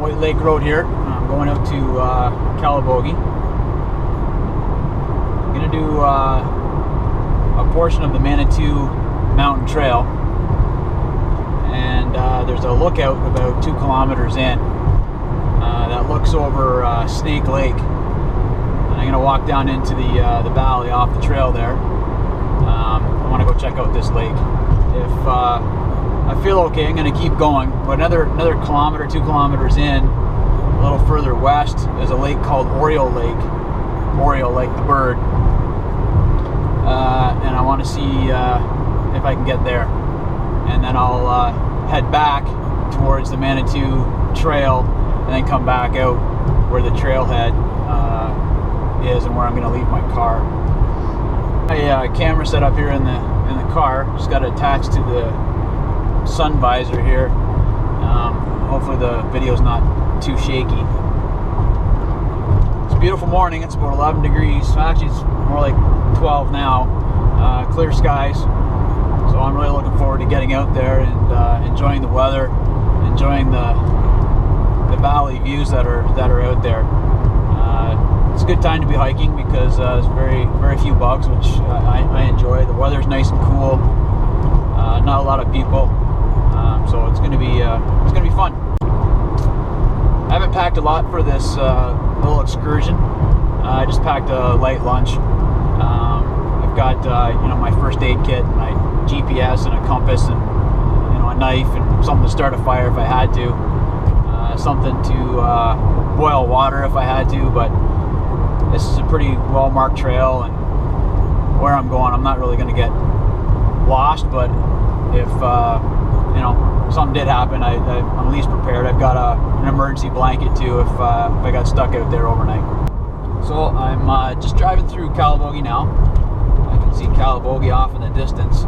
White Lake Road here. I'm going out to Calabogie. I'm going to do a portion of the Manitou Mountain Trail. And there's a lookout about 2 kilometers in that looks over Snake Lake. And I'm going to walk down into the valley off the trail there. I want to go check out this lake. If I feel okay, I'm going to keep going. But another kilometer, 2 kilometers in, a little further west, is a lake called Oriole Lake. Oriole, like the bird. And I want to see if I can get there. And then I'll head back towards the Manitou Trail and then come back out where the trailhead is and where I'm going to leave my car. My camera set up here in the car. Just got it attached to the sun visor here. Hopefully the video's not too shaky. It's a beautiful morning. It's about 11 degrees. Actually, it's more like 12 now. Clear skies. So I'm really looking forward to getting out there and enjoying the weather, enjoying the valley views that are out there. It's a good time to be hiking because there's very few bugs, which I enjoy. The weather's nice and cool. Not a lot of people, so it's going to be fun. I haven't packed a lot for this little excursion. I just packed a light lunch. I've got my first aid kit, my GPS and a compass, and a knife and something to start a fire if I had to. Something to boil water if I had to, but this is a pretty well-marked trail, and where I'm going, I'm not really going to get lost, but if something did happen, I'm at least prepared. I've got an emergency blanket too if I got stuck out there overnight. So I'm just driving through Calabogie now. I can see Calabogie off in the distance.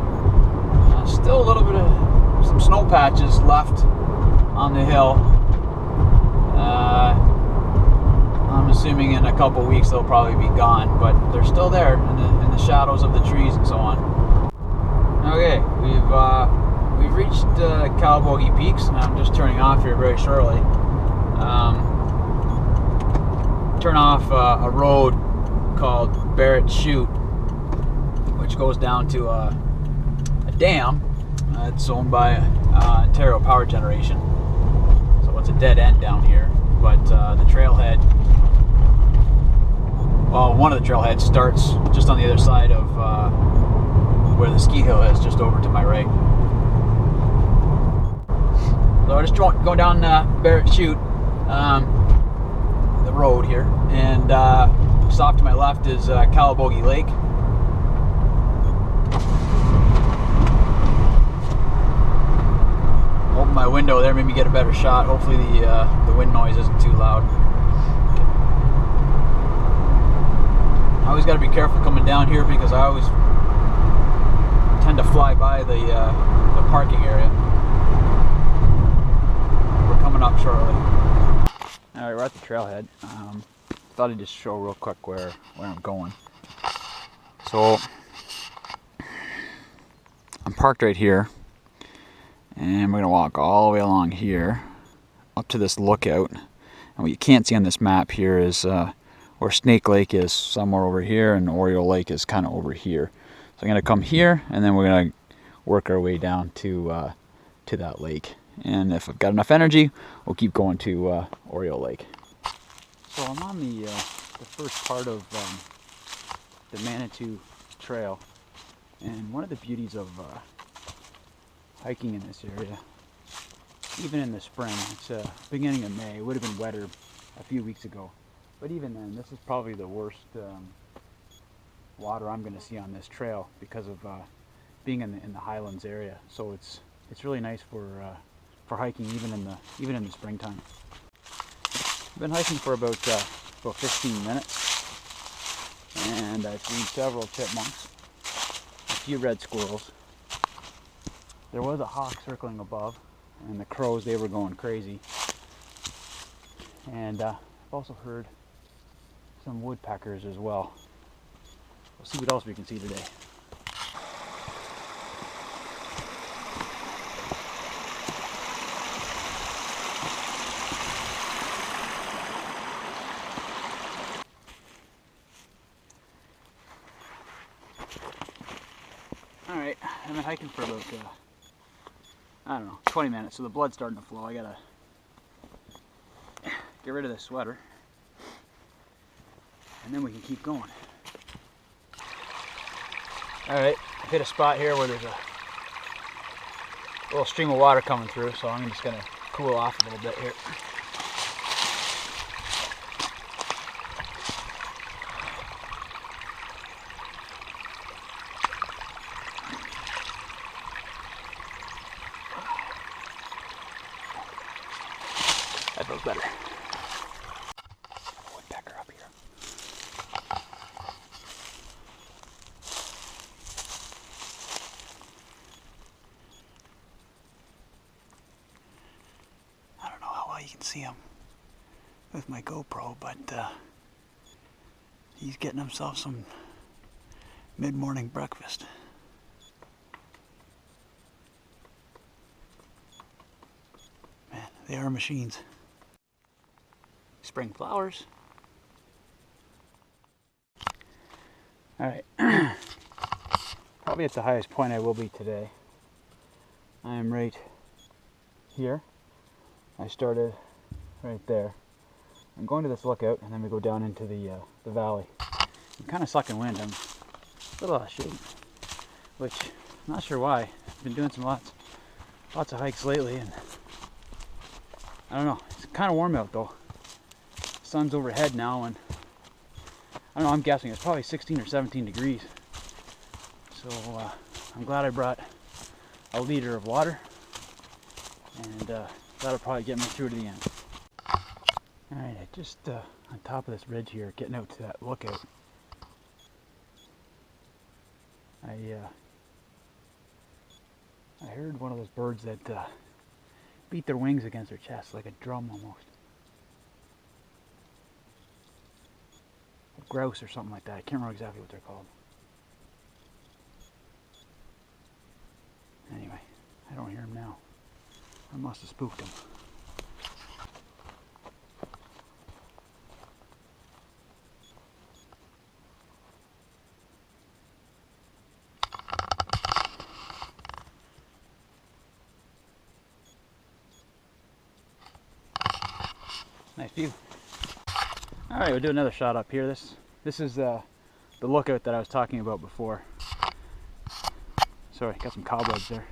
Still a little bit of some snow patches left on the hill. I'm assuming in a couple weeks they'll probably be gone, but they're still there in the shadows of the trees and so on. Okay, we've reached Calabogie Peaks, and I'm just turning off here very shortly. Turn off a road called Barrett Chute, which goes down to a dam. It's owned by Ontario Power Generation, so it's a dead end down here. But the trailhead, well, one of the trailheads starts just on the other side of where the ski hill is, just over to my right. So I just going down Barrett Chute, the road here, and just off to my left is Calabogie Lake. Open my window there, made me get a better shot. Hopefully the wind noise isn't too loud. I always got to be careful coming down here because I always tend to fly by the parking area. We're coming up shortly. All right, we're at the trailhead. Thought I'd just show real quick where I'm going. So I'm parked right here, and we're gonna walk all the way along here up to this lookout. And what you can't see on this map here is where Snake Lake is somewhere over here, and Oriole Lake is kind of over here. So I'm gonna come here, and then we're gonna work our way down to that lake. And if I've got enough energy, we'll keep going to Oriole Lake. So I'm on the first part of the Manitou Trail, and one of the beauties of hiking in this area, even in the spring, it's beginning of May. It would have been wetter a few weeks ago, but even then, this is probably the worst water I'm going to see on this trail because of being in the highlands area. So it's really nice for hiking even in the springtime. I've been hiking for about 15 minutes, and I've seen several chipmunks, a few red squirrels. There was a hawk circling above, and the crows, they were going crazy. And I've also heard some woodpeckers as well. We'll see what else we can see today. hiking for about, I don't know, 20 minutes, so the blood's starting to flow. I gotta get rid of this sweater, and then we can keep going. Alright, I've hit a spot here where there's a little stream of water coming through, so I'm just gonna cool off a little bit here. That feels better. Woodpecker up here. I don't know how well you can see him with my GoPro, but he's getting himself some mid-morning breakfast. Man, they are machines. Spring flowers. Alright, probably at the highest point I will be today. I am right here. I started right there. I'm going to this lookout, and then we go down into the valley. I'm kind of sucking wind. I'm a little out of shape, which I'm not sure why. I've been doing some lots of hikes lately, and I don't know. It's kind of warm out though. Sun's overhead now, and I don't know, I'm guessing it's probably 16 or 17 degrees. So I'm glad I brought a liter of water, and that'll probably get me through to the end. Alright, I just on top of this ridge here, getting out to that lookout, I heard one of those birds that beat their wings against their chest like a drum almost. Grouse or something like that. I can't remember exactly what they're called. Anyway, I don't hear him now. I must have spooked him. Nice view. Alright, we'll do another shot up here. This is the lookout that I was talking about before. Sorry, got some cobwebs there.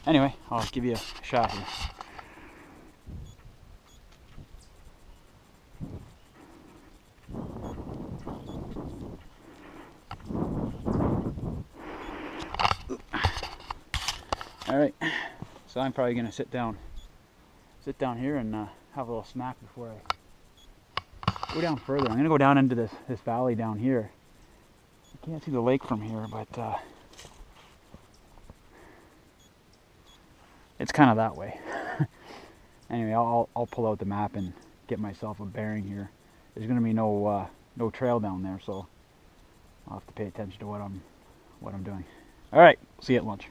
Anyway, I'll give you a shot here. Alright, so I'm probably going to sit down here and have a little snack before I go down further. I'm going to go down into this valley down here. You can't see the lake from here, but it's kind of that way. Anyway, I'll pull out the map and get myself a bearing here. There's going to be no trail down there, so I'll have to pay attention to what I'm doing. All right, see you at lunch.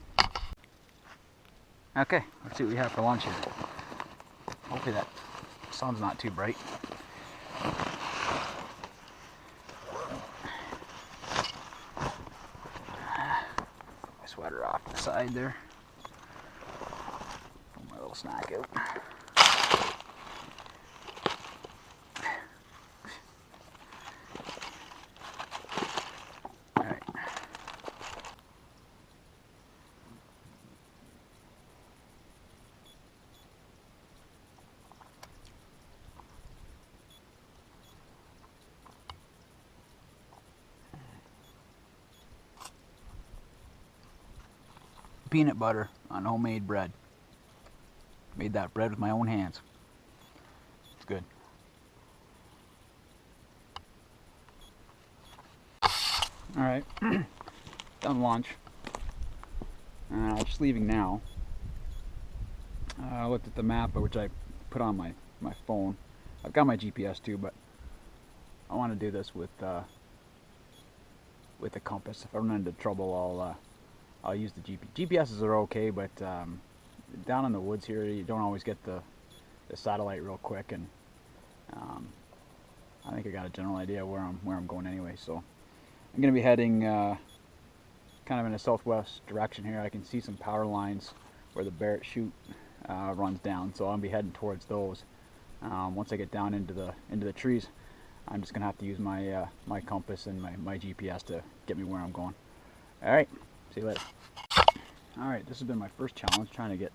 Okay, let's see what we have for lunch here. Hopefully that sun's not too bright. My sweater off to the side there. Pull my little snack out. Alright. Peanut butter on homemade bread. Made that bread with my own hands. It's good. Alright, done lunch. Just leaving now. I looked at the map, which I put on my phone. I've got my GPS too, but I want to do this with the compass. If I run into trouble, I'll use the GPSs are okay, but down in the woods here, you don't always get the satellite real quick, and I think I got a general idea where I'm going anyway. So I'm going to be heading kind of in a southwest direction here. I can see some power lines where the Barrett chute runs down, so I'll be heading towards those. Once I get down into the trees, I'm just gonna have to use my my compass and my GPS to get me where I'm going. All right, see you later. All right, this has been my first challenge, trying to get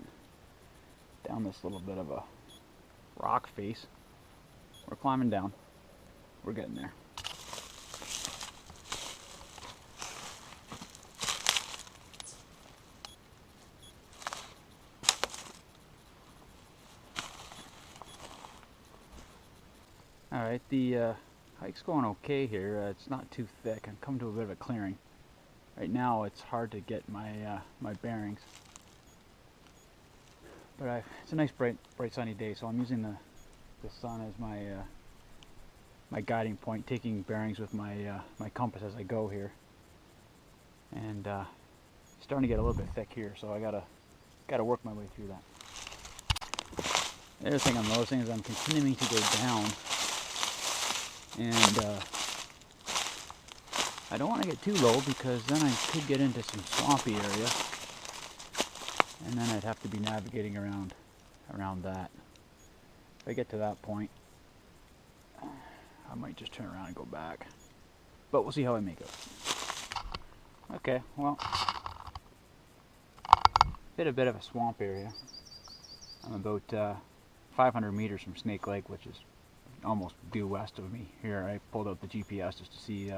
down this little bit of a rock face. We're climbing down. We're getting there. All right, the hike's going okay here. It's not too thick. I'm coming to a bit of a clearing. Right now, it's hard to get my my bearings. But it's a nice, bright sunny day, so I'm using the sun as my my guiding point, taking bearings with my my compass as I go here. And it's starting to get a little bit thick here, so I gotta work my way through that. The other thing I'm noticing is I'm continuing to go down, and I don't want to get too low because then I could get into some swampy area, and then I'd have to be navigating around that. If I get to that point, I might just turn around and go back, but we'll see how I make it. Okay, well, hit a bit of a swamp area. I'm about 500 meters from Snake Lake, which is almost due west of me here. I pulled out the GPS just to see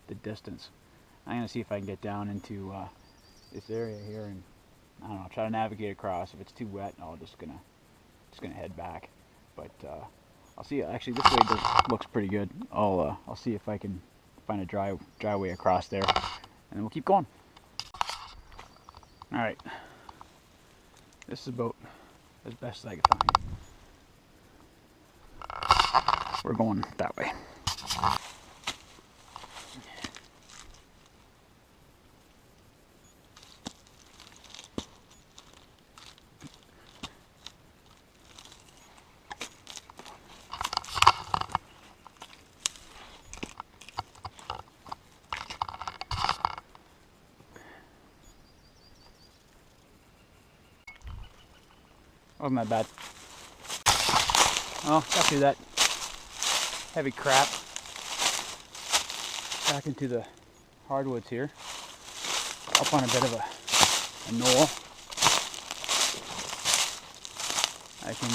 the distance. I'm gonna see if I can get down into this area here, and I don't know, try to navigate across. If it's too wet, I'll just gonna head back. But I'll see. Actually, this way looks pretty good. I'll see if I can find a dry way across there, and then we'll keep going. All right, this is about as best as I can find. We're going that way. Wasn't that bad. Well, got through that heavy crap. Back into the hardwoods here. Up on a bit of a knoll. I can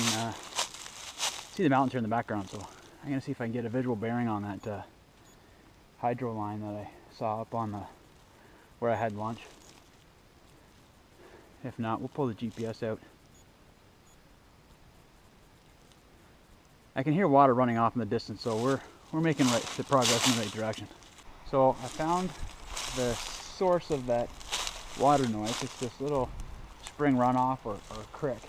see the mountains here in the background, so I'm going to see if I can get a visual bearing on that hydro line that I saw up on where I had lunch. If not, we'll pull the GPS out. I can hear water running off in the distance, so we're making the progress in the right direction. So I found the source of that water noise. It's this little spring runoff or creek.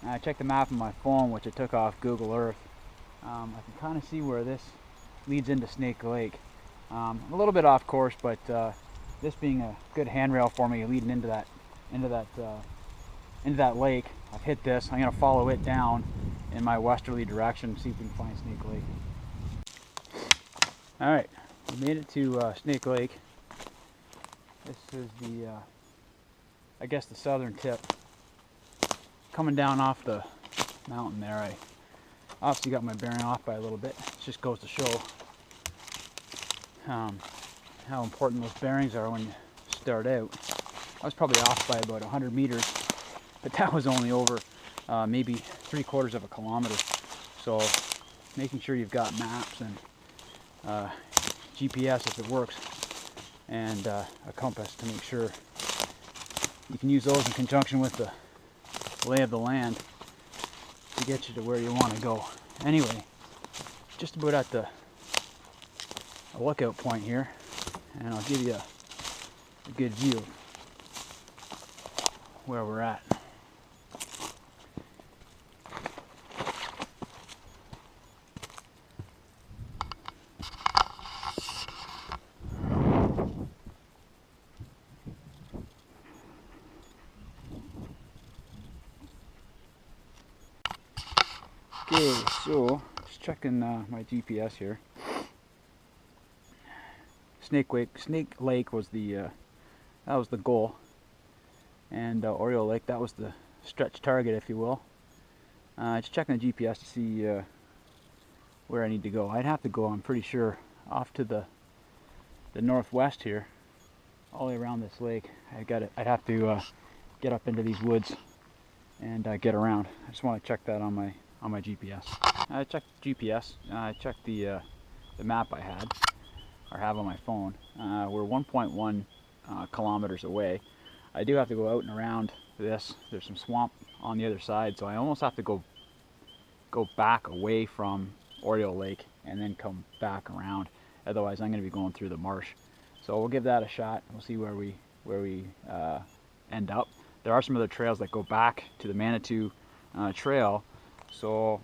And I checked the map on my phone, which I took off Google Earth. I can kind of see where this leads into Snake Lake. A little bit off course, but this being a good handrail for me leading into that lake, I've hit this. I'm going to follow it down in my westerly direction, see if we can find Snake Lake. All right, we made it to Snake Lake. This is the, I guess, the southern tip. Coming down off the mountain there, I obviously got my bearing off by a little bit. It just goes to show how important those bearings are when you start out. I was probably off by about 100 meters, but that was only over maybe 3/4 of a kilometer. So making sure you've got maps and GPS if it works, and a compass to make sure you can use those in conjunction with the lay of the land to get you to where you want to go. Anyway, just about at a lookout point here, and I'll give you a good view of where we're at. Okay, so just checking my GPS here. Snake Lake was the that was the goal, and Oriole Lake, that was the stretch target, if you will. Just checking the GPS to see where I need to go. I'd have to go, I'm pretty sure, off to the northwest here, all the way around this lake. I'd have to get up into these woods and get around. I just want to check that on my GPS. I checked GPS. I checked the map I have on my phone. We're 1.1 kilometers away. I do have to go out and around this. There's some swamp on the other side, so I almost have to go back away from Oriole Lake and then come back around. Otherwise, I'm going to be going through the marsh. So we'll give that a shot. We'll see where we end up. There are some other trails that go back to the Manitou trail. So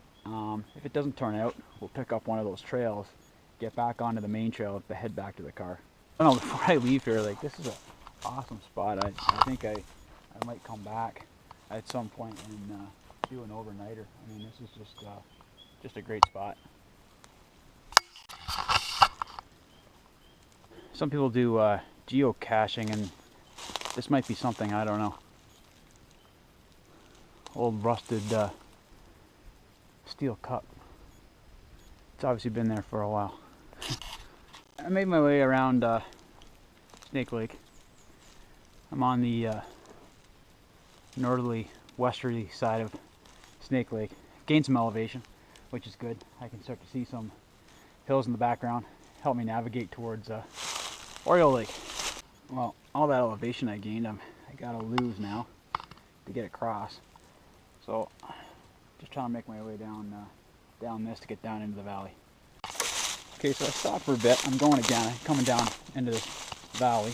if it doesn't turn out, we'll pick up one of those trails, get back onto the main trail, and head back to the car. I don't know, before I leave here, like, this is an awesome spot. I think I might come back at some point and do an overnighter. I mean, this is just a great spot. Some people do geocaching, and this might be something, I don't know. Old rusted steel cup. It's obviously been there for a while. I made my way around Snake Lake. I'm on the northerly, westerly side of Snake Lake. Gained some elevation, which is good. I can start to see some hills in the background, help me navigate towards Oriole Lake. Well, all that elevation I gained, I gotta lose now to get across. So, just trying to make my way down this to get down into the valley. Okay, so I stopped for a bit. I'm going again. I'm coming down into this valley.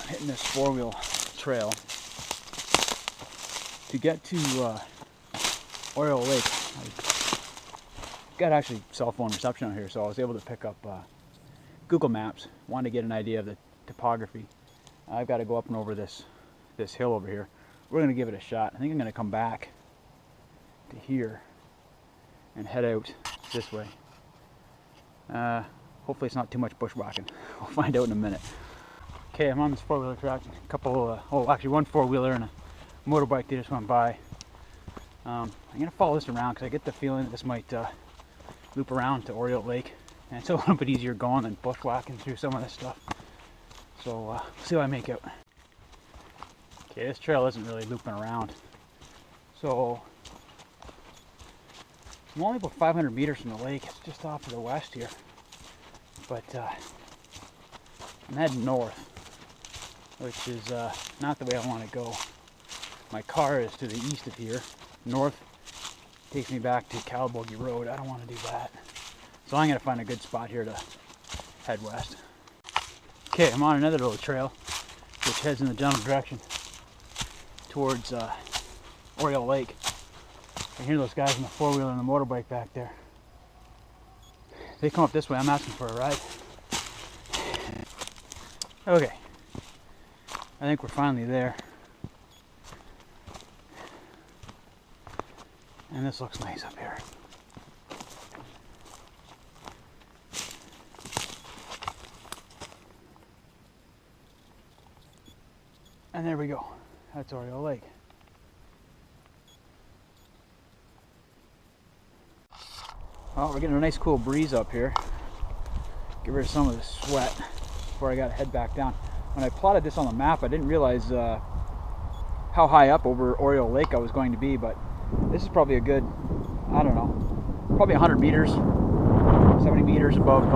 I'm hitting this four-wheel trail. To get to Oriole Lake, I've got actually cell phone reception out here, so I was able to pick up Google Maps. Wanted to get an idea of the topography. I've got to go up and over this hill over here. We're going to give it a shot. I think I'm going to come back to here and head out this way. Hopefully it's not too much bushwhacking. We'll find out in a minute. Okay, I'm on this four-wheeler track. A couple, actually one four-wheeler and a motorbike that just went by. I'm going to follow this around because I get the feeling that this might loop around to Oriole Lake. And it's a little bit easier going than bushwhacking through some of this stuff. So we'll see what I make out. Okay, this trail isn't really looping around. So I'm only about 500 meters from the lake. It's just off to the west here. But I'm heading north, which is not the way I want to go. My car is to the east of here. North takes me back to Calabogie Road. I don't want to do that. So I'm going to find a good spot here to head west. Okay, I'm on another little trail, which heads in the general direction towards Oriole Lake. I hear those guys in the four-wheeler and the motorbike back there. They come up this way, I'm asking for a ride. Okay, I think we're finally there. And this looks nice up here. And there we go. That's Oriole Lake. Well, we're getting a nice cool breeze up here. Get rid of some of the sweat before I got to head back down. When I plotted this on the map, I didn't realize how high up over Oriole Lake I was going to be, but this is probably a good, I don't know, probably 100 meters, 70 meters above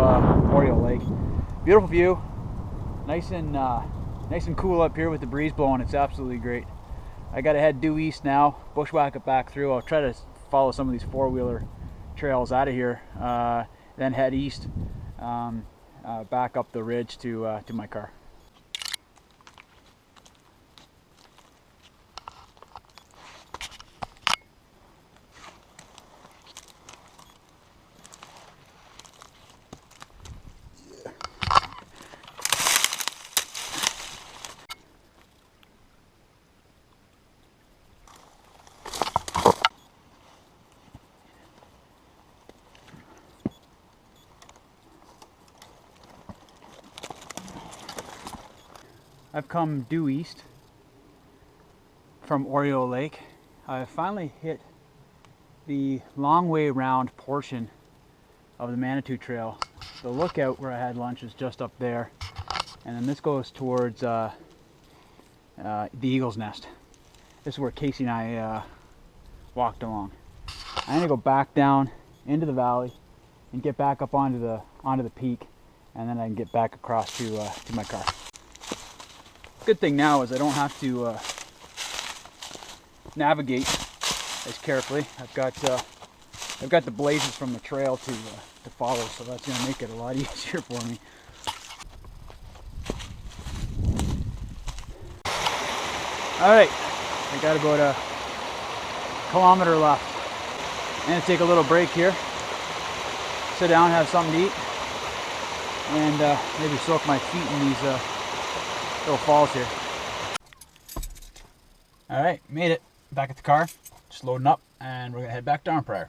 Oriole Lake. Beautiful view. Nice and cool up here with the breeze blowing. It's absolutely great. I got to head due east now, bushwhack it back through. I'll try to follow some of these four-wheeler trails out of here, then head east, back up the ridge to my car. I've come due east from Oriole Lake. I finally hit the long way around portion of the Manitou Trail. The lookout where I had lunch is just up there, and then this goes towards the Eagle's Nest. This is where Casey and I walked along. I'm gonna go back down into the valley and get back up onto the peak, and then I can get back across to my car. Good thing now is I don't have to navigate as carefully. I've got the blazes from the trail to follow, so that's going to make it a lot easier for me. All right, I got about a kilometer left. I'm going to take a little break here, sit down, have something to eat, and maybe soak my feet in these little falls here. All right, made it. Back at the car, just loading up, and we're gonna head back to Arm Pryor.